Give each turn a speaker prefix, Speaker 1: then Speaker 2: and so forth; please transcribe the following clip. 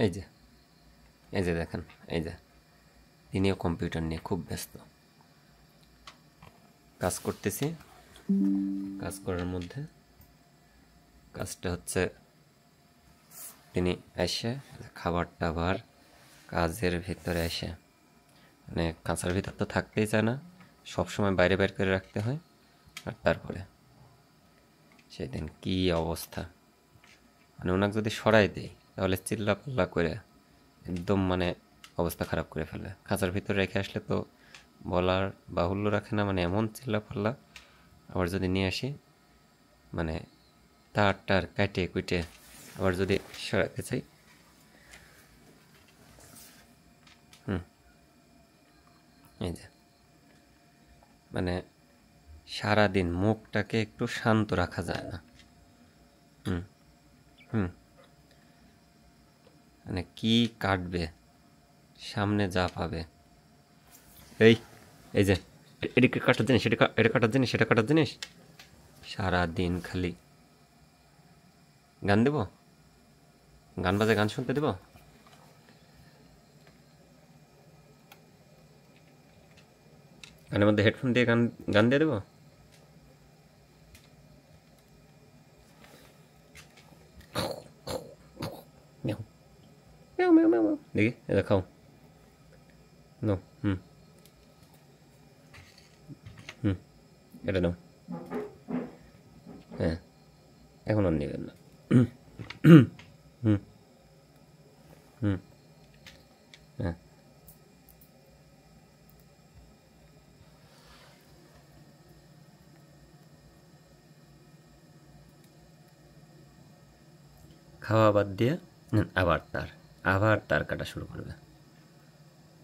Speaker 1: এই যে এই যে দেখেন, এই যে তিনিও কম্পিউটার নিয়ে খুব ব্যস্ত। কাজ করতেছি, কাজ করার মধ্যে কাজটা হচ্ছে তিনি এসে খাবার টাবার কাজের ভিতরে এসে মানে কাঁচার ভিতর তো থাকতেই চায় না, সবসময় বাইরে বের করে রাখতে হয়। আর তারপরে সেদিন কি অবস্থা, মানে ওনাকে যদি সরাই দেই তাহলে চিল্লা পাল্লা করে একদম মানে অবস্থা খারাপ করে ফেলে। খাঁচার ভিতরে রেখে আসলে তো বলার বাহুল্য রাখে না, মানে এমন চিল্লা পাল্লা। আবার যদি নিয়ে আসি মানে তার টার কাটে কুটে আবার যদি সরাতে চাই, এই যে মানে সারাদিন মুখটাকে একটু শান্ত রাখা যায় না। হুম হুম মানে কি কাটবে, সামনে যা পাবে। এই এই যে এদিকে কাটার জিনিস, এটা কাটার জিনিস, এটা কাটার জিনিস, সারাদিন খালি গান দেব, গান বাজে গান শুনতে দেব। গানের মধ্যে হেডফোন দিয়ে গান গান দিয়ে দেবো। ম্যাও ম্যাও ম্যাও ম্যাও ম্যাও। দেখি এটা খাও। নো। হুম হুম এটা নাও। হ্যাঁ, এখন আর নেবেন না। হুম হুম হ্যাঁ, খাওয়া বাদ দিয়ে আবার তার কাটা শুরু করবে।